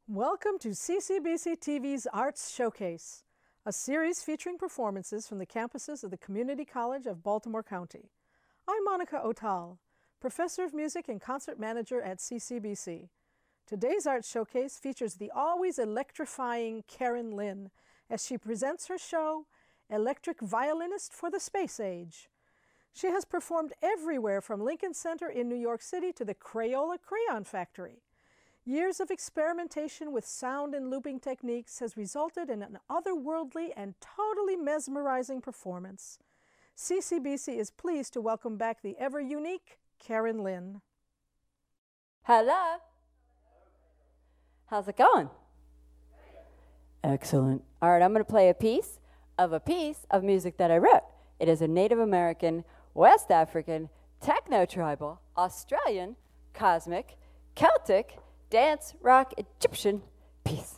Welcome to CCBC TV's Arts Showcase, a series featuring performances from the campuses of the Community College of Baltimore County. I'm Monica Otal, Professor of Music and Concert Manager at CCBC. Today's Arts Showcase features the always electrifying Caryn Lin as she presents her show, Electric Violinist for the Space Age. She has performed everywhere from Lincoln Center in New York City to the Crayola Crayon factory. Years of experimentation with sound and looping techniques has resulted in an otherworldly and totally mesmerizing performance. CCBC is pleased to welcome back the ever-unique Caryn Lin. Hello. How's it going? Excellent. All right, I'm going to play a piece of music that I wrote. It is a Native American, West African, techno-tribal, Australian, cosmic, Celtic, dance, rock, Egyptian piece.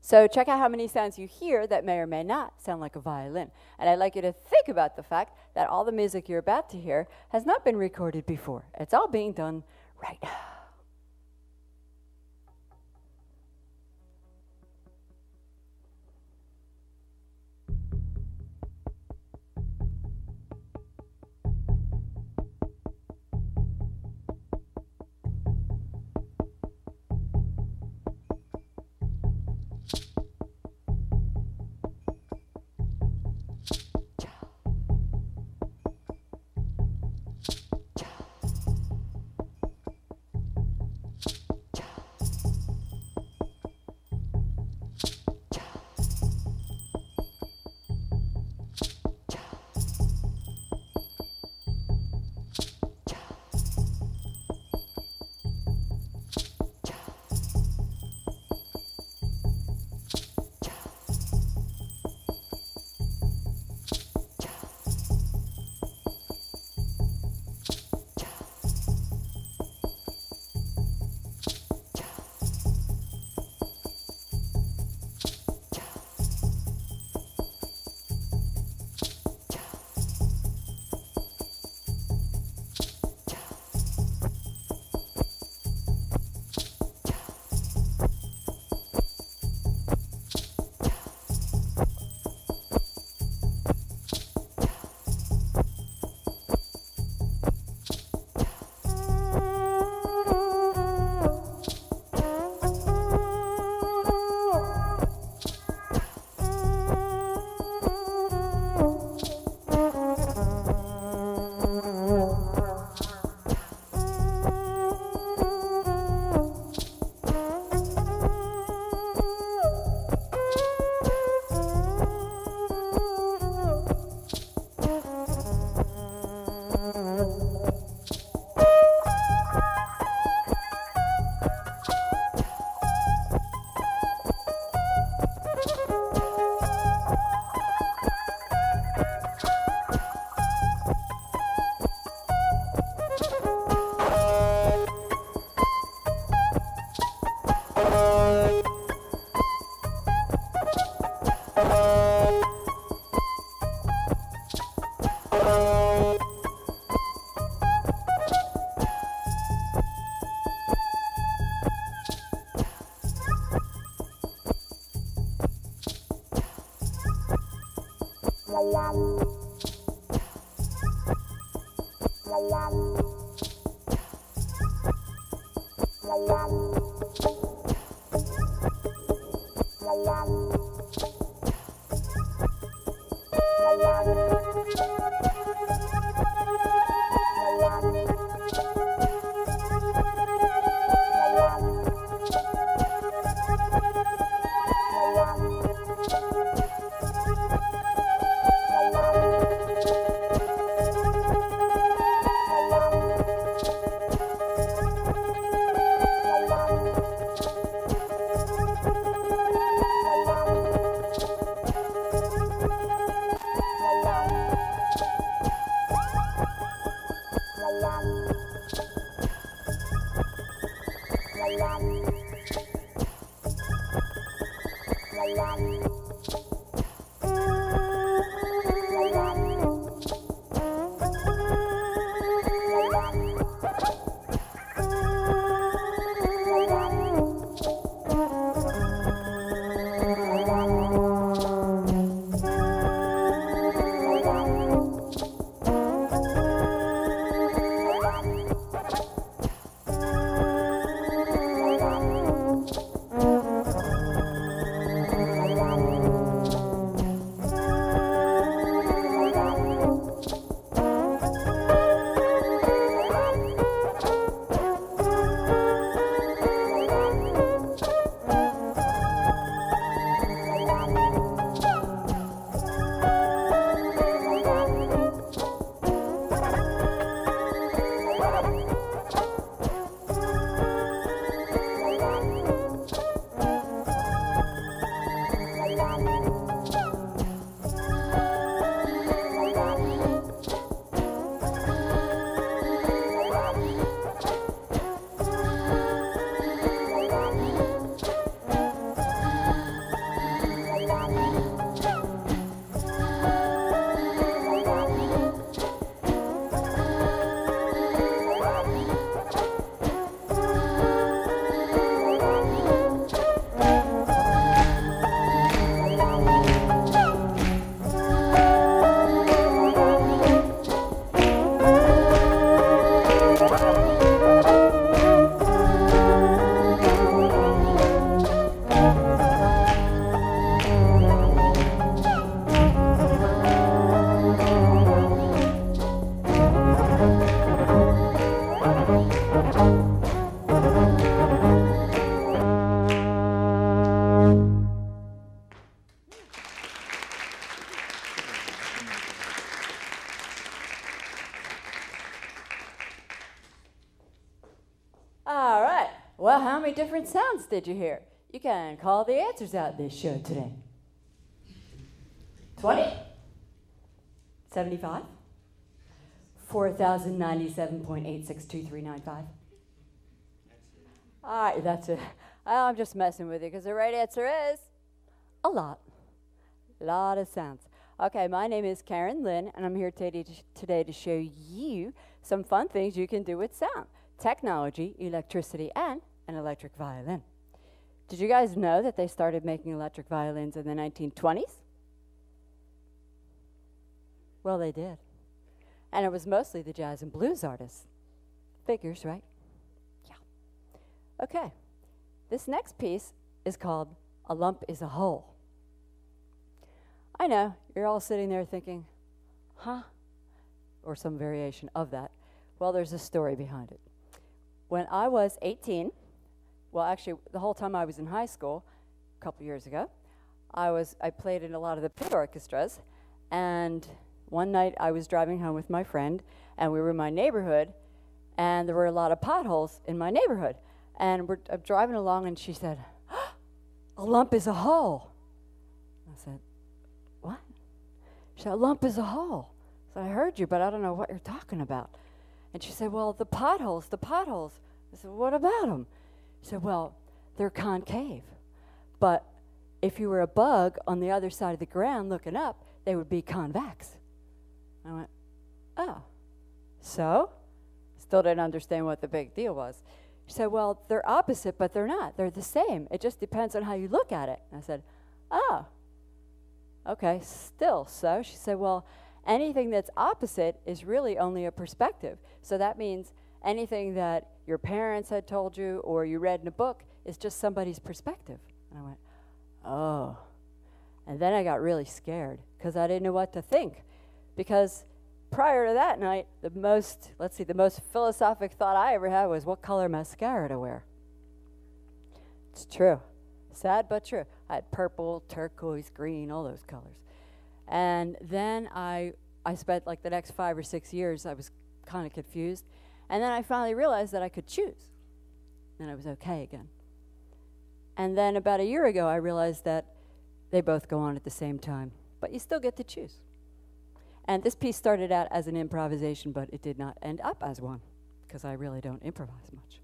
So check out how many sounds you hear that may or may not sound like a violin. And I'd like you to think about the fact that all the music you're about to hear has not been recorded before. It's all being done right now. Well, how many different sounds did you hear? You can call the answers out in this show today. 20? 75? 4,097.862395. All right, that's it. I'm just messing with you because the right answer is a lot. A lot of sounds. Okay, my name is Caryn Lin, and I'm here today to show you some fun things you can do with sound, technology, electricity, and an electric violin. Did you guys know that they started making electric violins in the 1920s? Well, they did. And it was mostly the jazz and blues artists. Figures, right? Yeah. Okay. This next piece is called A Lump is a Hole. I know, you're all sitting there thinking, huh? Or some variation of that. Well, there's a story behind it. When I was 18, well, actually, the whole time I was in high school, a couple years ago, I played in a lot of the pit orchestras, and one night I was driving home with my friend, and we were in my neighborhood, and there were a lot of potholes in my neighborhood. And I'm driving along, and she said, a lump is a hole. I said, what? She said, a lump is a hole. I said, I heard you, but I don't know what you're talking about. And she said, well, the potholes. I said, what about them? She said, well, they're concave. But if you were a bug on the other side of the ground looking up, they would be convex. I went, oh. So? Still didn't understand what the big deal was. She said, well, they're opposite, but they're not. They're the same. It just depends on how you look at it. And I said, oh. Okay, still so. She said, well, anything that's opposite is really only a perspective. So that means anything that your parents had told you or you read in a book is just somebody's perspective. And I went, oh. And then I got really scared because I didn't know what to think. Because prior to that night, the most philosophic thought I ever had was what color mascara to wear. It's true. Sad but true. I had purple, turquoise, green, all those colors. And then I spent like the next 5 or 6 years, I was kind of confused. And then I finally realized that I could choose. And I was okay again. And then about a year ago, I realized that they both go on at the same time. But you still get to choose. And this piece started out as an improvisation, but it did not end up as one, because I really don't improvise much.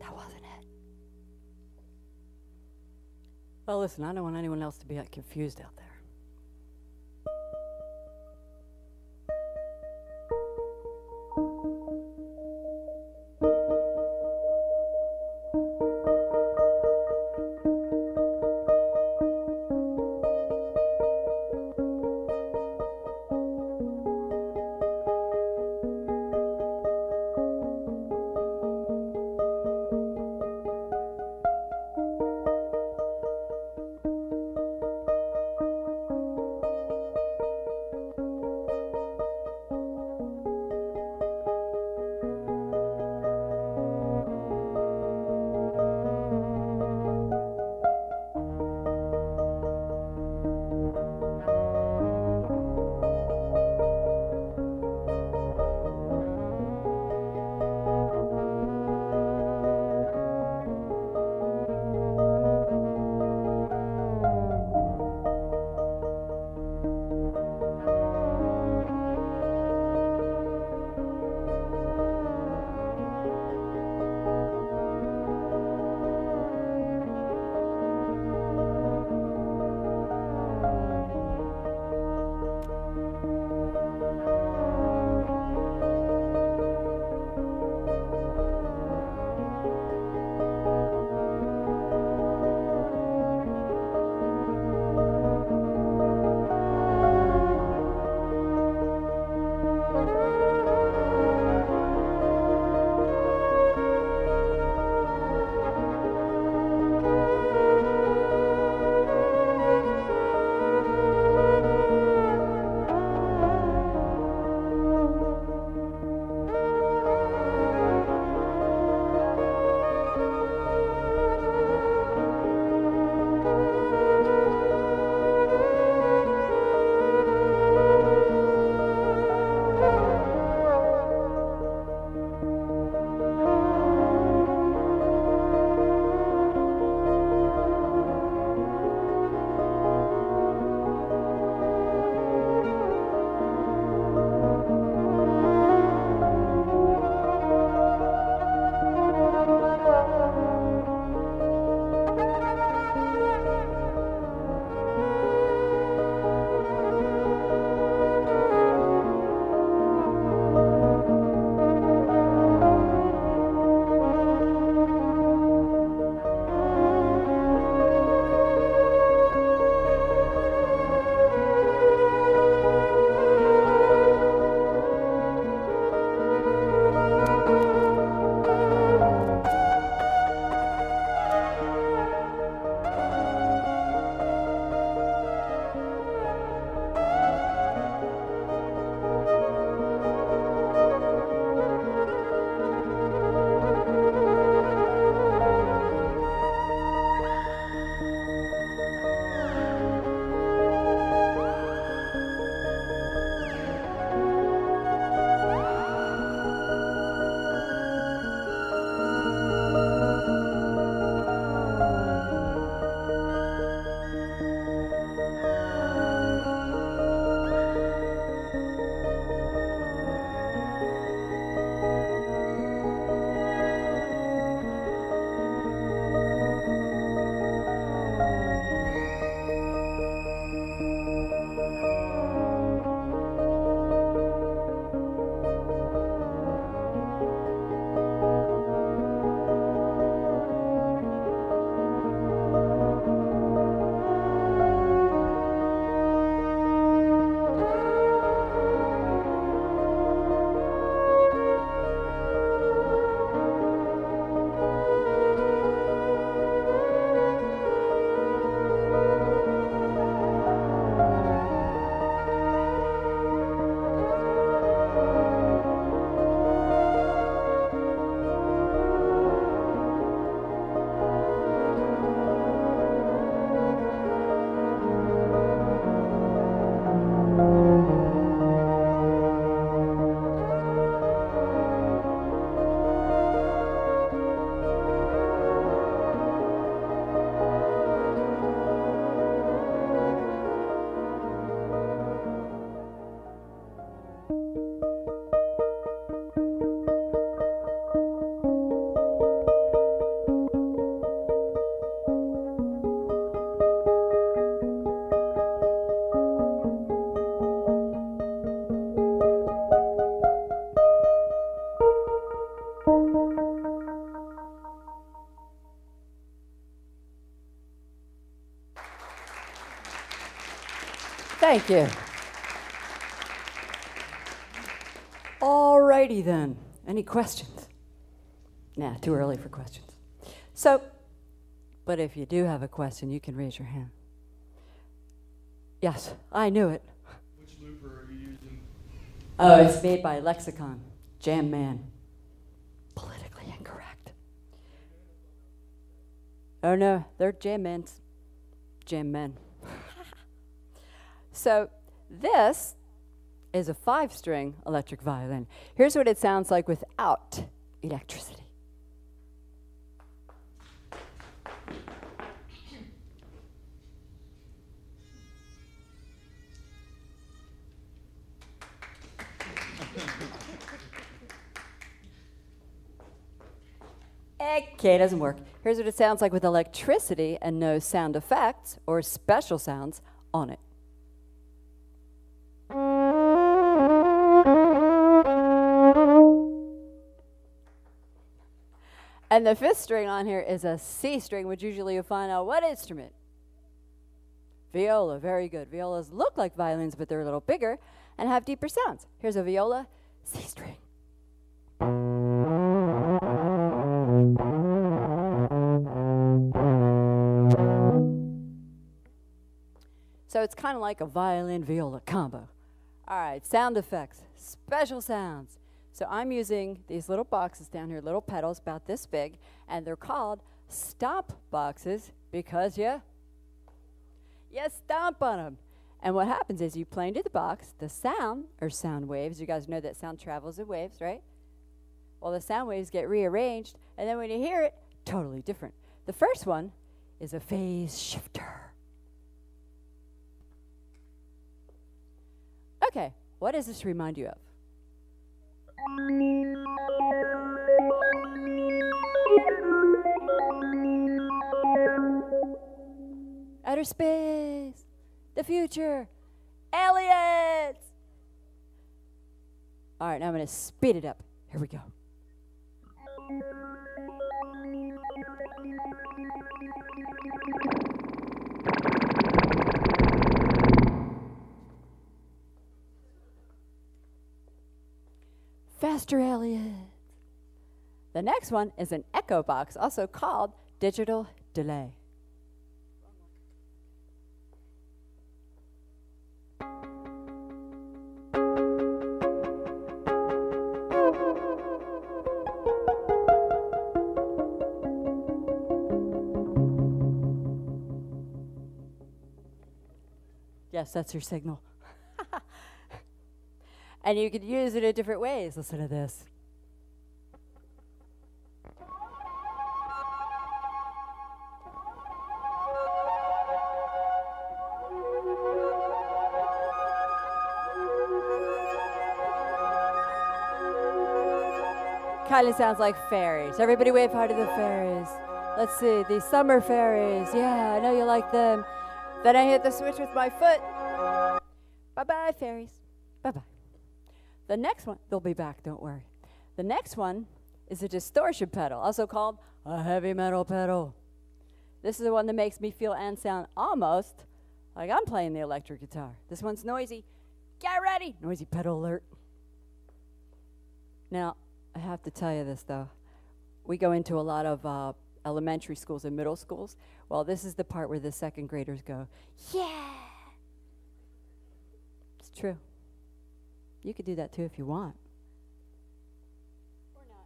That wasn't it. Well, listen, I don't want anyone else to be confused out there. Thank you. All righty then. Any questions? Nah, too early for questions. So, but if you do have a question, you can raise your hand. Yes, I knew it. Which looper are you using? Oh, it's made by Lexicon. Jam Man. Politically incorrect. Oh no, they're jam mans. Jam men. So this is a 5-string electric violin. Here's what it sounds like without electricity. Okay, it doesn't work. Here's what it sounds like with electricity and no sound effects or special sounds on it. And the 5th string on here is a C string, which usually you find out what instrument? Viola, very good. Violas look like violins, but they're a little bigger and have deeper sounds. Here's a viola, C string. So it's kind of like a violin-viola combo. All right, sound effects, special sounds. So I'm using these little boxes down here, little pedals about this big, and they're called stomp boxes because you stomp on them. And what happens is you play into the box, the sound, or sound waves, you guys know that sound travels in waves, right? Well, the sound waves get rearranged, and then when you hear it, totally different. The first one is a phase shifter. Okay, what does this remind you of? Outer space, the future, aliens. All right, now I'm going to speed it up. Here we go. Faster aliens. The next one is an echo box, also called digital delay. Yes, that's your signal. And you could use it in different ways. Listen to this. Kind of sounds like fairies. Everybody wave hard to the fairies. Let's see, the summer fairies. Yeah, I know you like them. Then I hit the switch with my foot. Bye-bye, fairies. Bye-bye. The next one, they'll be back, don't worry. The next one is a distortion pedal, also called a heavy metal pedal. This is the one that makes me feel and sound almost like I'm playing the electric guitar. This one's noisy. Get ready. Noisy pedal alert. Now, I have to tell you this, though. We go into a lot of elementary schools and middle schools. Well, this is the part where the second graders go, yeah. It's true. You could do that too if you want. Or not.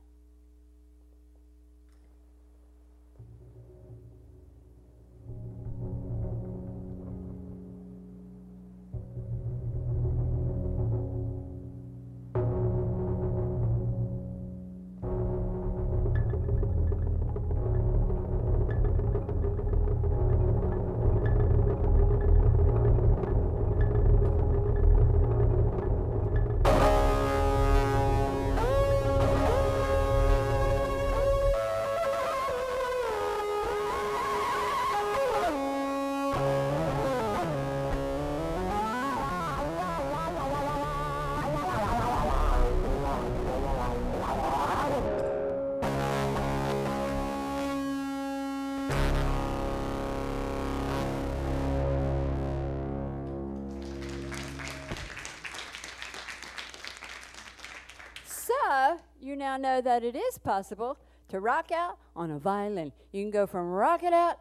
So you now know that it is possible to rock out on a violin. You can go from rock it out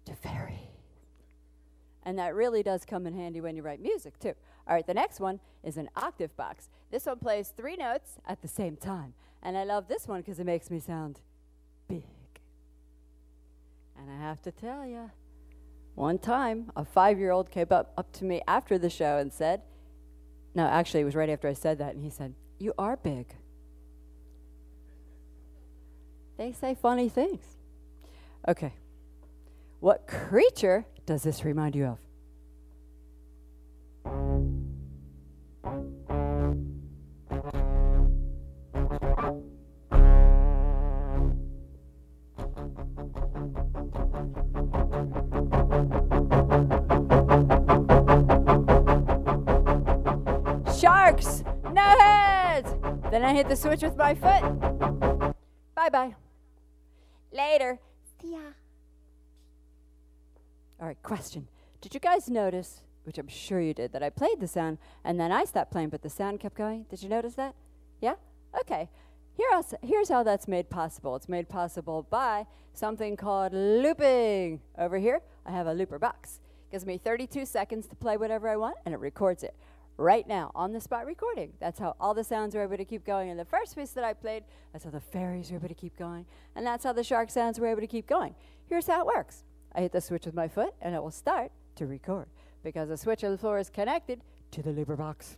to fairy. And that really does come in handy when you write music, too. All right, the next one is an octave box. This one plays 3 notes at the same time. And I love this one because it makes me sound big. And I have to tell you, one time, a 5-year-old came up to me after the show and said, no, actually, it was right after I said that, and he said, "You are big." They say funny things. Okay. What creature does this remind you of? Sharks! No heads! Then I hit the switch with my foot. Bye-bye. Later. See ya. All right, question. Did you guys notice, which I'm sure you did, that I played the sound and then I stopped playing, but the sound kept going? Did you notice that? Yeah? Okay. Here's how that's made possible. It's made possible by something called looping. Over here, I have a looper box. It gives me 32 seconds to play whatever I want, and it records it right now, on the spot recording. That's how all the sounds are able to keep going. In the first piece that I played, that's how the fairies were able to keep going, and that's how the shark sounds were able to keep going. Here's how it works. I hit the switch with my foot, and it will start to record, because the switch on the floor is connected to the looper box.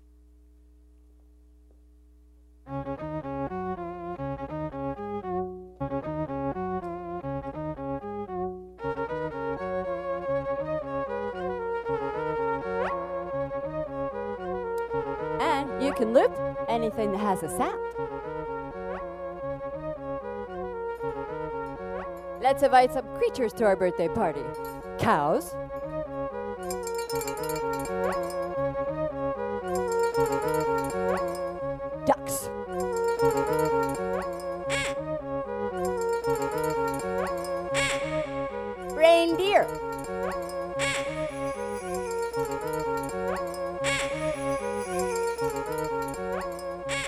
And you can loop anything that has a sound. Let's invite some creatures to our birthday party. Cows. Ducks. Reindeer.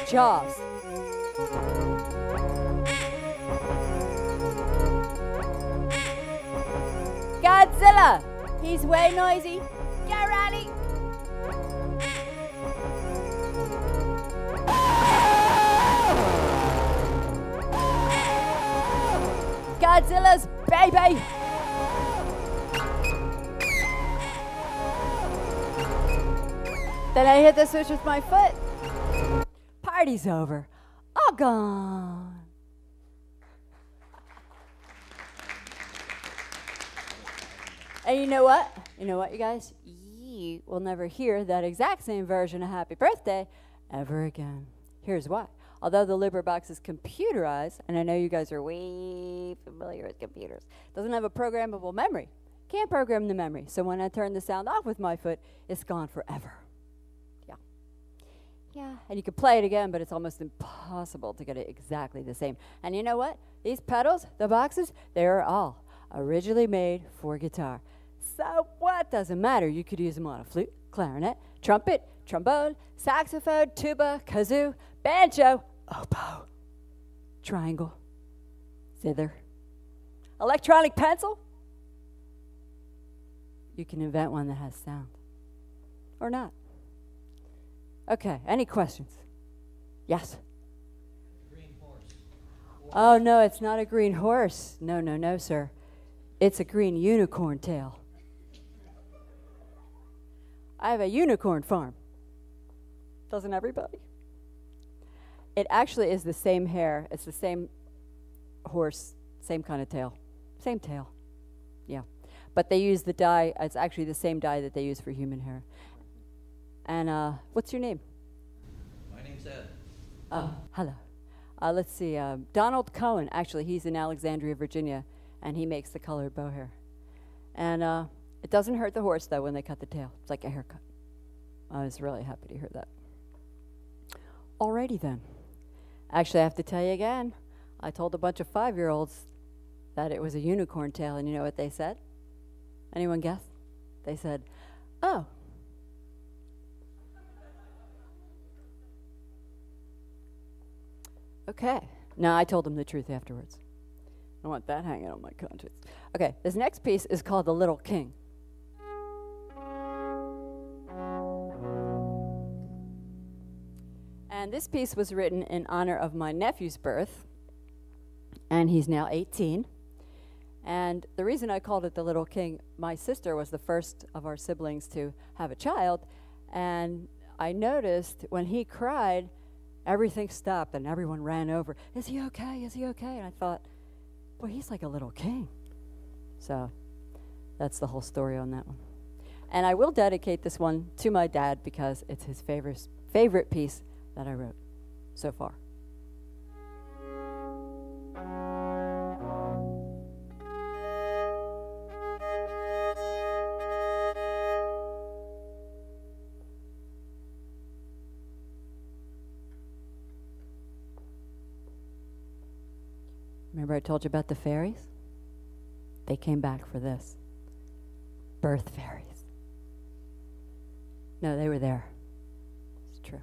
Jaws. Godzilla! He's way noisy. Get ready! Godzilla's baby! Then I hit the switch with my foot. Party's over. All gone. And you know what? You know what, you guys? You will never hear that exact same version of Happy Birthday ever again. Here's why. Although the looper box is computerized, and I know you guys are way familiar with computers, it doesn't have a programmable memory. Can't program the memory. So when I turn the sound off with my foot, it's gone forever. Yeah. Yeah. And you can play it again, but it's almost impossible to get it exactly the same. And you know what? These pedals, the boxes, they are all originally made for guitar. So what? Doesn't matter. You could use them on a flute, clarinet, trumpet, trombone, saxophone, tuba, kazoo, banjo, oboe, triangle, zither, electronic pencil. You can invent one that has sound. Or not. Okay, any questions? Yes? Green horse. Oh, no, it's not a green horse. No, no, no, sir. It's a green unicorn tail. I have a unicorn farm. Doesn't everybody? It actually is the same hair. It's the same horse, same kind of tail. Same tail. Yeah. But they use the dye. It's actually the same dye that they use for human hair. And what's your name? My name's Ed. Oh, hello. Let's see. Donald Cohen. Actually, he's in Alexandria, Virginia, and he makes the colored bow hair. And it doesn't hurt the horse, though, when they cut the tail. It's like a haircut. I was really happy to hear that. Alrighty, then. Actually, I have to tell you again. I told a bunch of 5-year-olds that it was a unicorn tail, and you know what they said? Anyone guess? They said, "Oh." Okay. No, I told him the truth afterwards. I don't want that hanging on my conscience. Okay, this next piece is called The Little King. And this piece was written in honor of my nephew's birth, and he's now 18. And the reason I called it The Little King, my sister was the first of our siblings to have a child, and I noticed when he cried, everything stopped and everyone ran over. Is he okay? Is he okay? And I thought, boy, he's like a little king. So that's the whole story on that one. And I will dedicate this one to my dad because it's his favorite piece that I wrote so far. Remember I told you about the fairies? They came back for this. Birth fairies. No, they were there. It's true.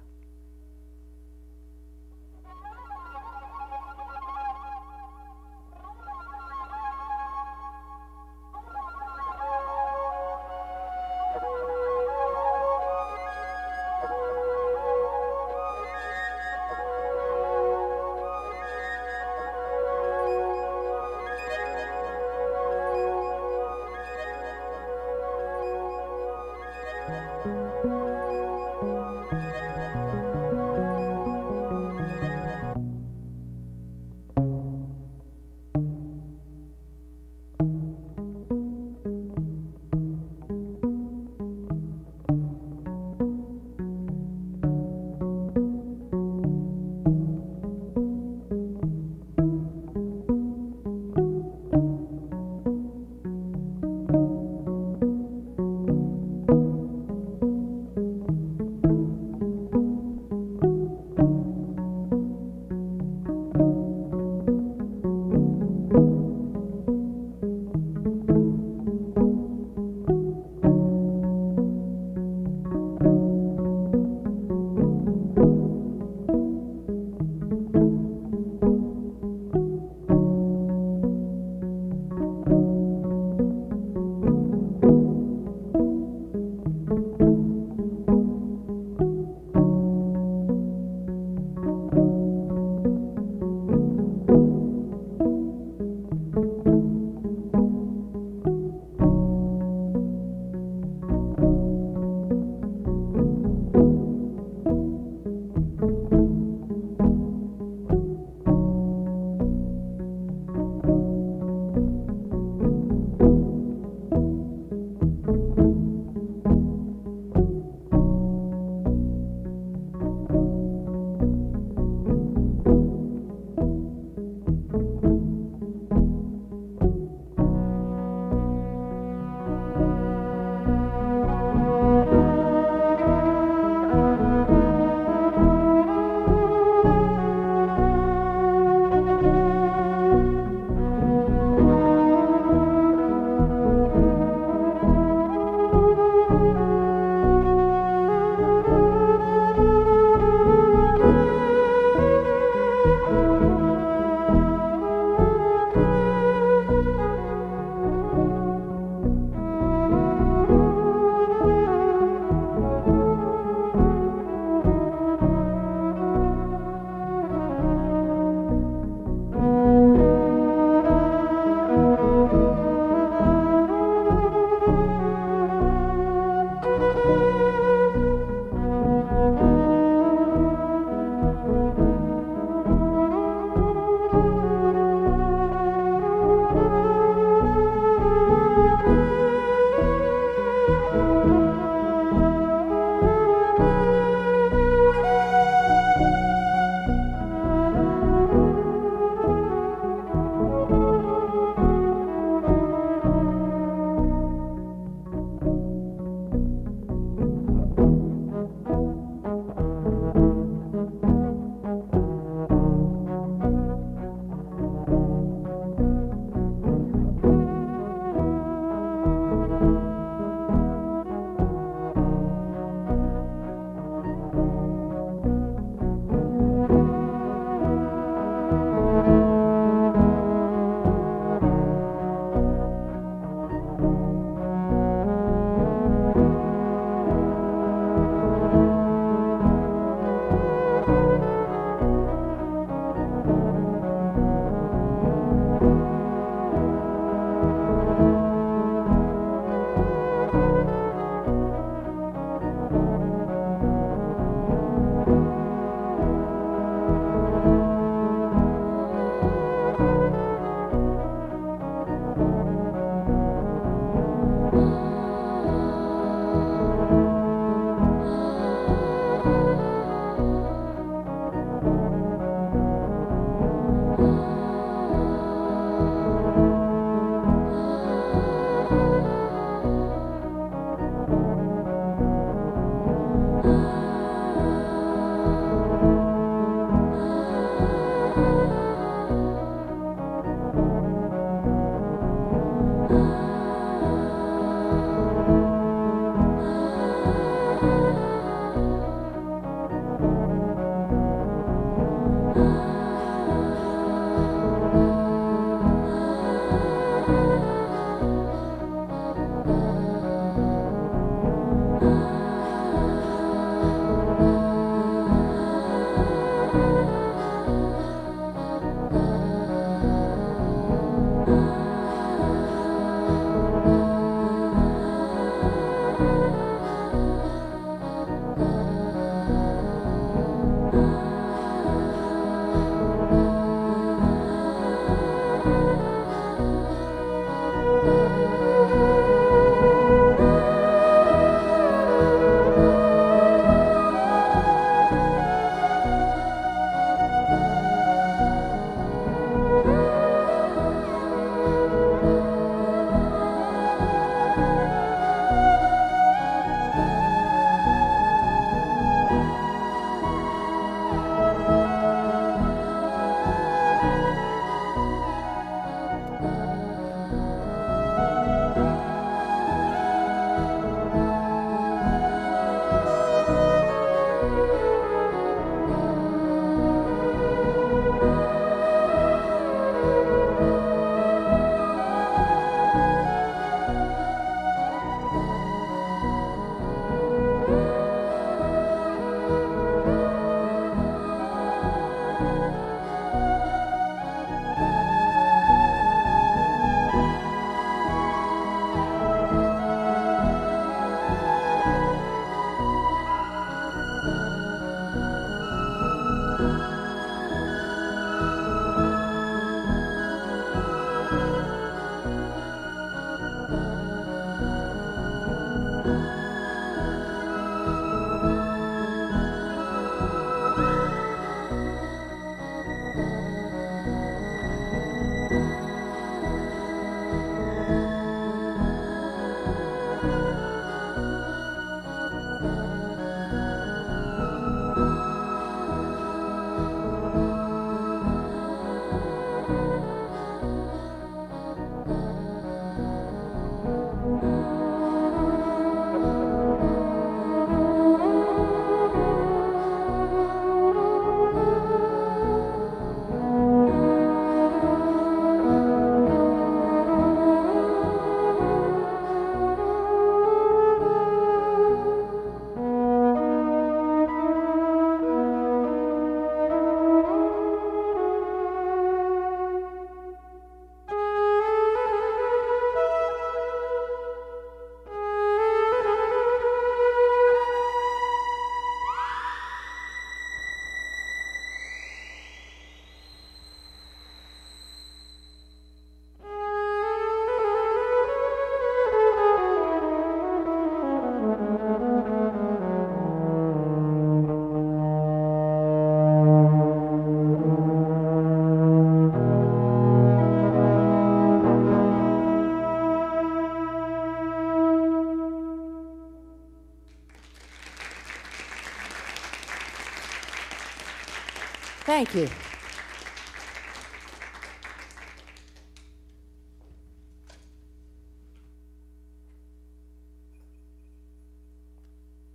Thank you.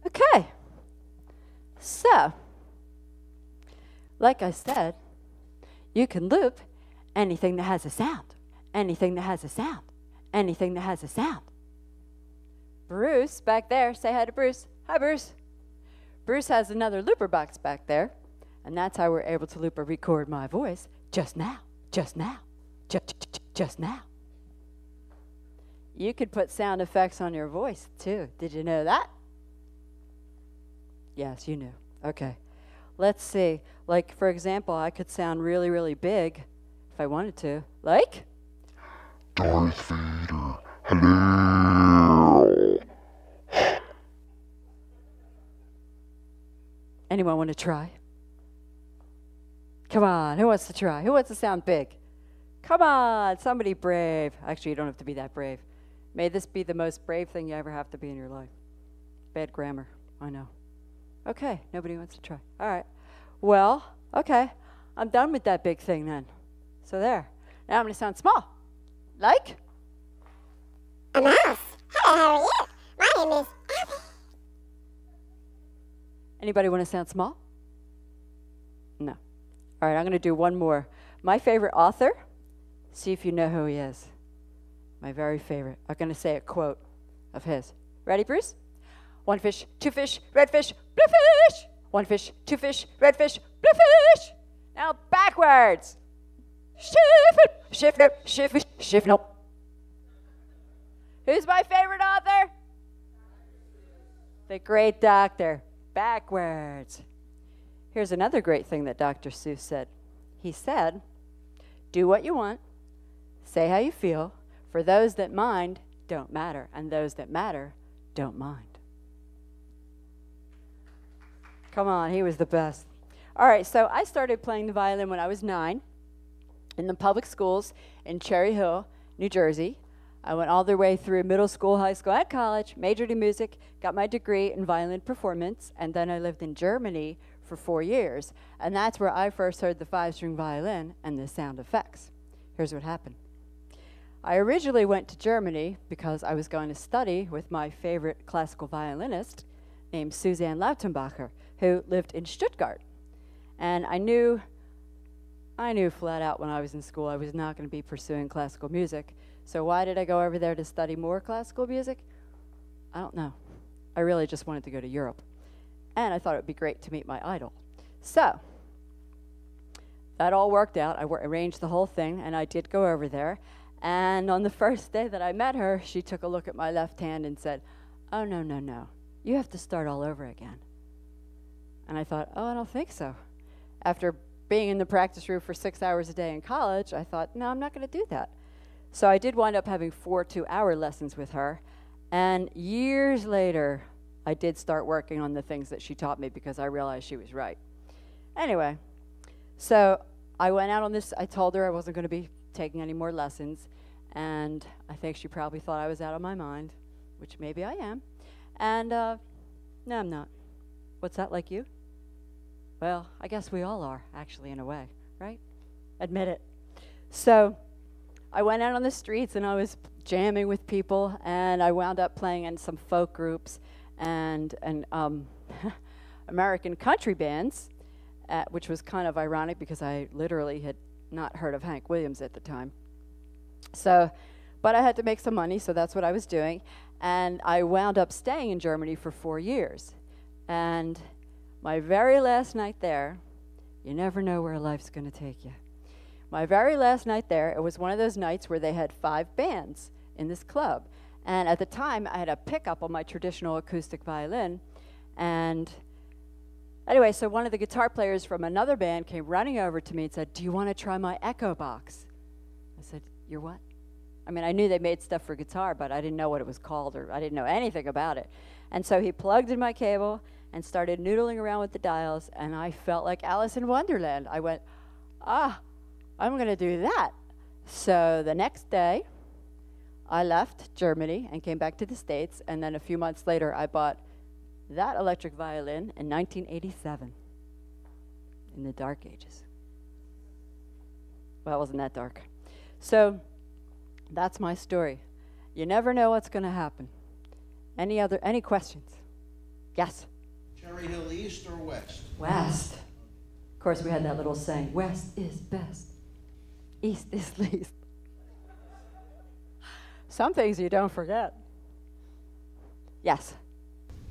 Okay. So, like I said, you can loop anything that has a sound. Anything that has a sound. Anything that has a sound. Bruce, back there, say hi to Bruce. Hi, Bruce. Bruce has another looper box back there, and that's how we're able to loop or record my voice just now, just now, just now. You could put sound effects on your voice, too. Did you know that? Yes, you knew. Okay. Let's see. Like, for example, I could sound really, really big if I wanted to. Like? Darth Vader, hello. Anyone want to try? Come on, who wants to try? Who wants to sound big? Come on, somebody brave. Actually, you don't have to be that brave. May this be the most brave thing you ever have to be in your life. Bad grammar, I know. Okay, nobody wants to try. All right. Well, okay, I'm done with that big thing then. So there. Now I'm going to sound small. Like? A mouse. Hello, how are you? My name is Abby. Anybody want to sound small? No. All right, I'm going to do one more. My favorite author, see if you know who he is. My very favorite. I'm going to say a quote of his. Ready, Bruce? One fish, two fish, red fish, blue fish. One fish, two fish, red fish, blue fish. Now backwards. Shift it, shift it, shift no. Who's my favorite author? The Great Doctor. Backwards. Here's another great thing that Dr. Seuss said. He said, do what you want, say how you feel, for those that mind don't matter, and those that matter don't mind. Come on, he was the best. All right, so I started playing the violin when I was 9 in the public schools in Cherry Hill, New Jersey. I went all the way through middle school, high school, and college, majored in music, got my degree in violin performance, and then I lived in Germany for 4 years. And that's where I first heard the 5-string violin and the sound effects. Here's what happened. I originally went to Germany because I was going to study with my favorite classical violinist named Susanne Lautenbacher, who lived in Stuttgart. And I knew flat out when I was in school I was not going to be pursuing classical music. So why did I go over there to study more classical music? I don't know. I really just wanted to go to Europe. And I thought it would be great to meet my idol. So that all worked out. I arranged the whole thing, and I did go over there. And on the first day that I met her, she took a look at my left hand and said, oh, no, no, no. You have to start all over again. And I thought, oh, I don't think so. After being in the practice room for 6 hours a day in college, I thought, no, I'm not going to do that. So I did wind up having 4 2-hour lessons with her. And years later, I did start working on the things that she taught me because I realized she was right. Anyway, so I went out on this. I told her I wasn't going to be taking any more lessons. And I think she probably thought I was out of my mind, which maybe I am. And no, I'm not. What's that, like you? Well, I guess we all are, actually, in a way, right? Admit it. So I went out on the streets, and I was jamming with people, and I wound up playing in some folk groups and American country bands, which was kind of ironic because I literally had not heard of Hank Williams at the time. So, but I had to make some money, so that's what I was doing. And I wound up staying in Germany for 4 years. And my very last night there, you never know where life's going to take you. My very last night there, it was one of those nights where they had 5 bands in this club. And at the time, I had a pickup on my traditional acoustic violin. And anyway, so one of the guitar players from another band came running over to me and said, do you want to try my echo box? I said, your what? I mean, I knew they made stuff for guitar, but I didn't know what it was called, or I didn't know anything about it. And so he plugged in my cable and started noodling around with the dials, and I felt like Alice in Wonderland. I went, I'm going to do that. So the next day, I left Germany and came back to the States, and then a few months later, I bought that electric violin in 1987. in the dark ages. Well, it wasn't that dark. So that's my story. You never know what's going to happen. Any questions? Yes? Cherry Hill East or West? West. Of course, we had that little saying, West is best, East is least. Some things you don't forget. Yes?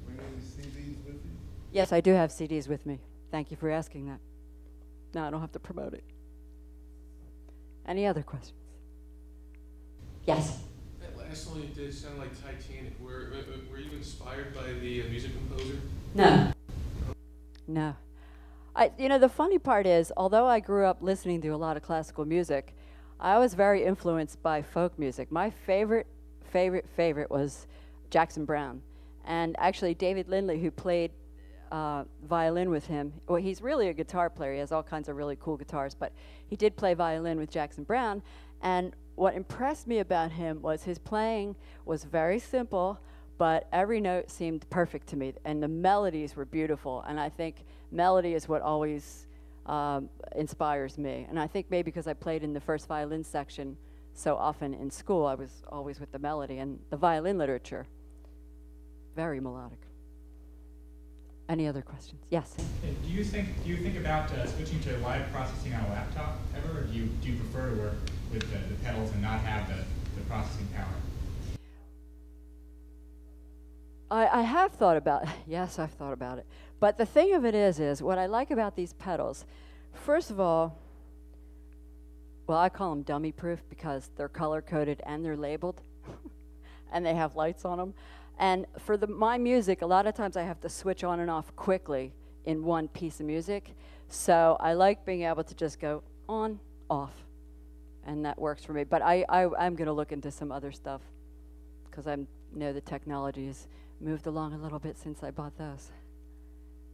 Bring any CDs with you? Yes, I do have CDs with me. Thank you for asking that. Now I don't have to promote it. Any other questions? Yes? That last song you did sound like Titanic. Were you inspired by the music composer? No. No. The funny part is, although I grew up listening to a lot of classical music, I was very influenced by folk music. My favorite was Jackson Browne. And actually, David Lindley, who played violin with him, well, he's really a guitar player. He has all kinds of really cool guitars, but he did play violin with Jackson Browne. And what impressed me about him was his playing was very simple, but every note seemed perfect to me, and the melodies were beautiful. And I think melody is what always inspires me. And I think maybe because I played in the first violin section so often in school, I was always with the melody and the violin literature. Very melodic. Any other questions? Yes? And do you think about switching to live processing on a laptop ever, or do you prefer to work with the pedals and not have the processing power? I have thought about it. Yes, I've thought about it. But the thing of it is what I like about these pedals, first of all, well, I call them dummy proof because they're color coded and they're labeled and they have lights on them. And for my music, a lot of times I have to switch on and off quickly in one piece of music. So I like being able to just go on, off, and that works for me. But I'm going to look into some other stuff because I know the technology has moved along a little bit since I bought those.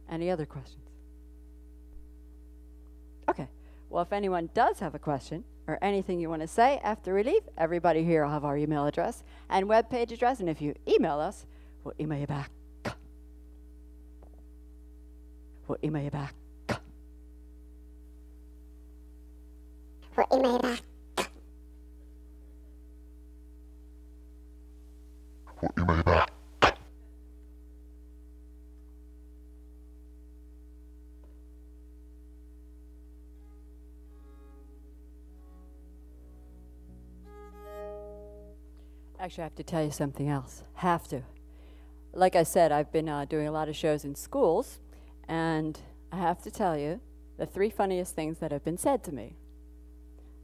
Any other questions? Okay. Well, if anyone does have a question or anything you want to say after we leave, everybody here will have our email address and web page address, and if you email us, we'll email you back. We'll email you back. We'll email you back. We'll email you back. Actually, I have to tell you something else. Have to. Like I said, I've been doing a lot of shows in schools, and I have to tell you the 3 funniest things that have been said to me.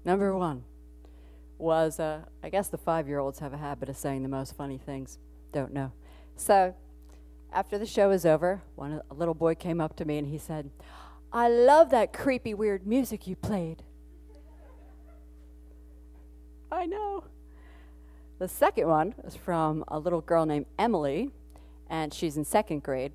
Number 1 was, I guess the 5-year-olds have a habit of saying the most funny things. Don't know. So, after the show was over, a little boy came up to me and he said, "I love that creepy, weird music you played." I know. The second one was from a little girl named Emily, and she's in 2nd grade,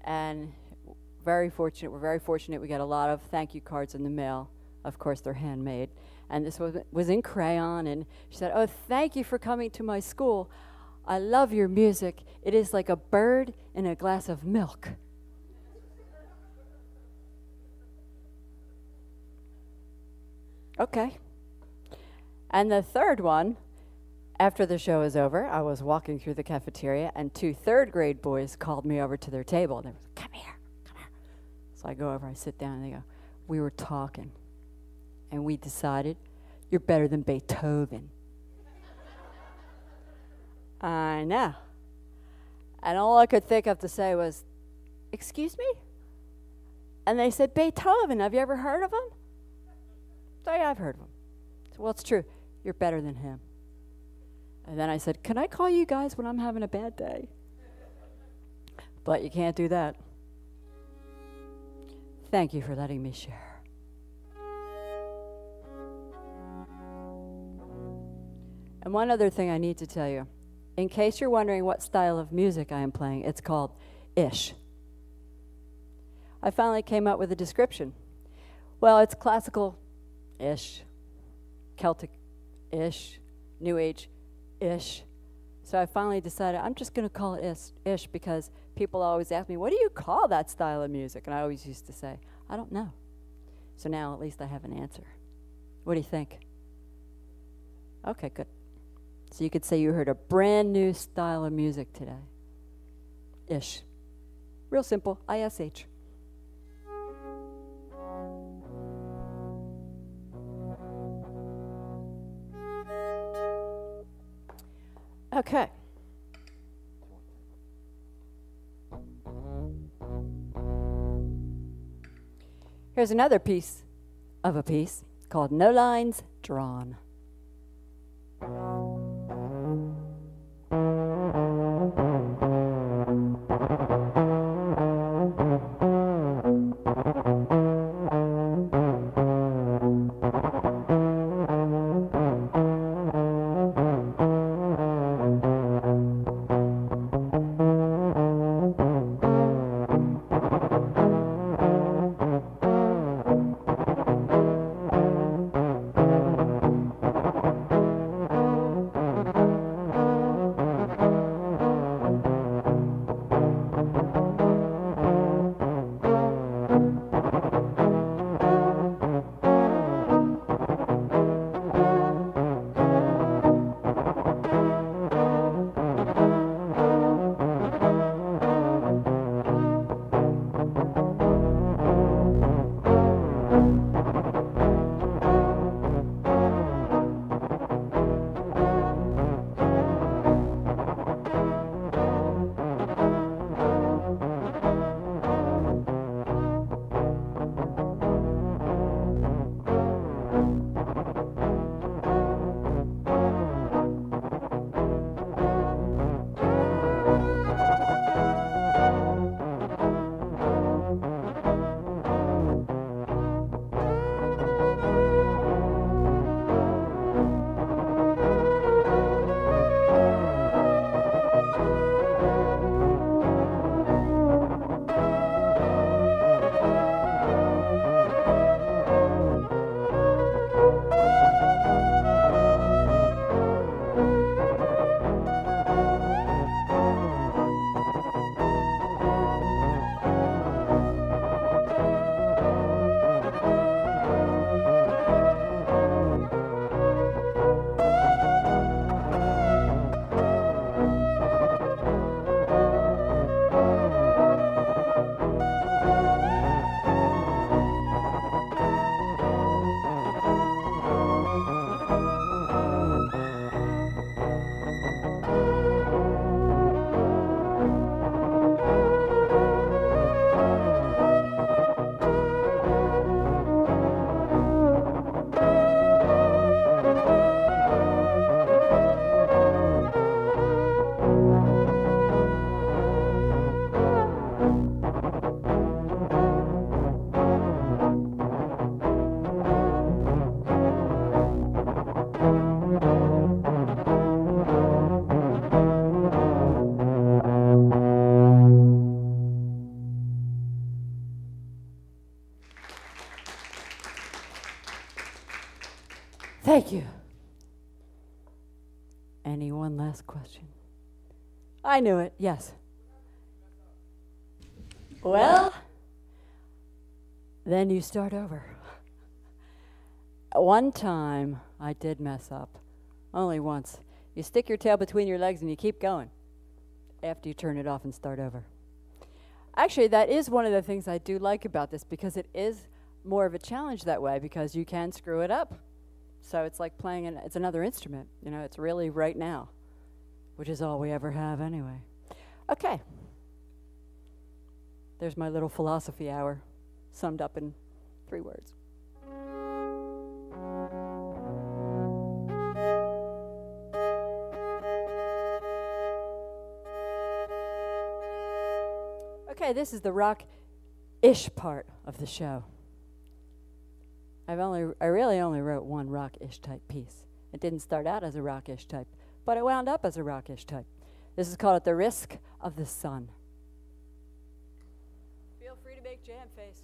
and we're very fortunate we get a lot of thank you cards in the mail. Of course, they're handmade. And this was in crayon, and she said, "Oh, thank you for coming to my school. I love your music. It is like a bird in a glass of milk." Okay. And the third one, after the show was over, I was walking through the cafeteria, and 2 3rd grade boys called me over to their table. And they were like, come here. So I go over, I sit down, and they go, "We were talking, and we decided you're better than Beethoven." I know. And all I could think of to say was, "Excuse me?" And they said, "Beethoven, have you ever heard of him?" So yeah, I've heard of him. So, well, it's true. You're better than him. And then I said, "Can I call you guys when I'm having a bad day?" But you can't do that. Thank you for letting me share. And one other thing I need to tell you. In case you're wondering what style of music I am playing, it's called Ish. I finally came up with a description. Well, it's classical-ish, Celtic-ish, New Age-ish. So I finally decided I'm just going to call it Ish because people always ask me, "What do you call that style of music?" And I always used to say, "I don't know. So now at least I have an answer. What do you think? Okay, good. So you could say you heard a brand new style of music today. Ish. Real simple, ISH. Okay. Here's another piece of a piece called No Lines Drawn. Thank you. Any one last question? I knew it, yes. Well, then you start over. One time, I did mess up. Only once. You stick your tail between your legs and you keep going after you turn it off and start over. Actually, that is one of the things I do like about this, because it is more of a challenge that way, because you can screw it up. So it's like playing, it's another instrument. You know, it's really right now, which is all we ever have anyway. Okay. There's my little philosophy hour, summed up in 3 words. Okay, this is the rock-ish part of the show. I really only wrote one rock-ish type piece. It didn't start out as a rock-ish type, but it wound up as a rock-ish type. This is called At the Risk of the Sun. Feel free to make jam face.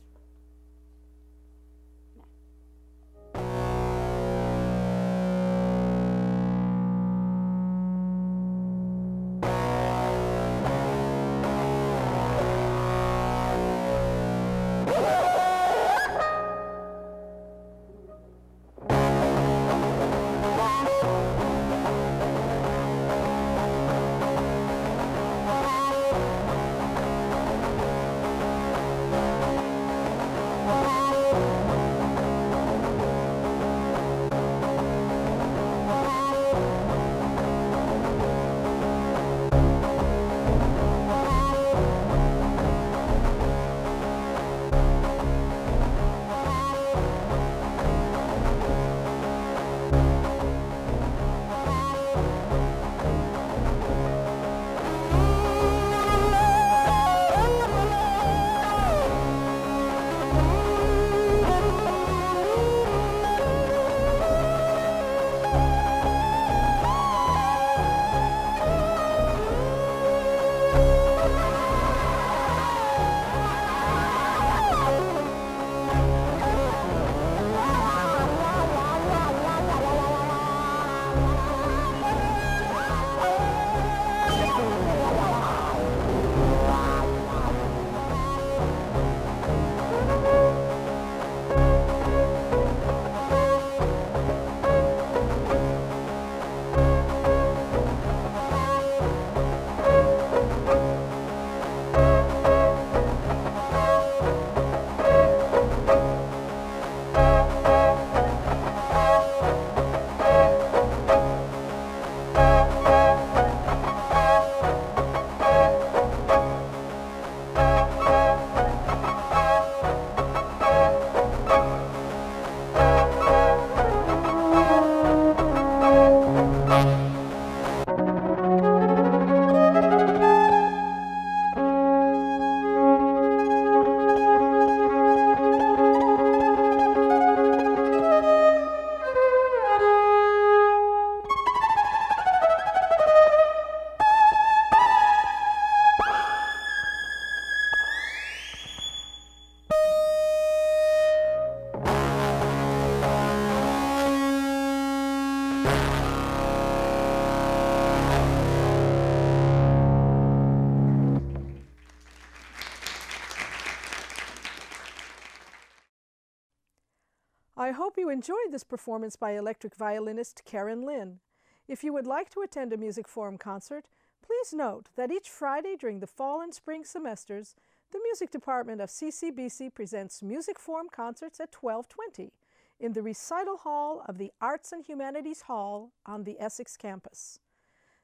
I hope you enjoyed this performance by electric violinist Caryn Lin. If you would like to attend a Music Forum concert, please note that each Friday during the fall and spring semesters, the music department of CCBC presents Music Forum concerts at 12:20 in the recital hall of the Arts and Humanities Hall on the Essex campus.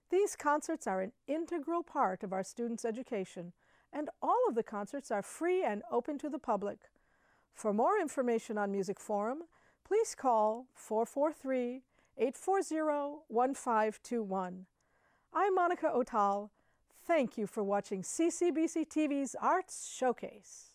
These concerts are an integral part of our students' education, and all of the concerts are free and open to the public. For more information on Music Forum, please call 443-840-1521. I'm Monica Otal. Thank you for watching CCBC TV's Arts Showcase.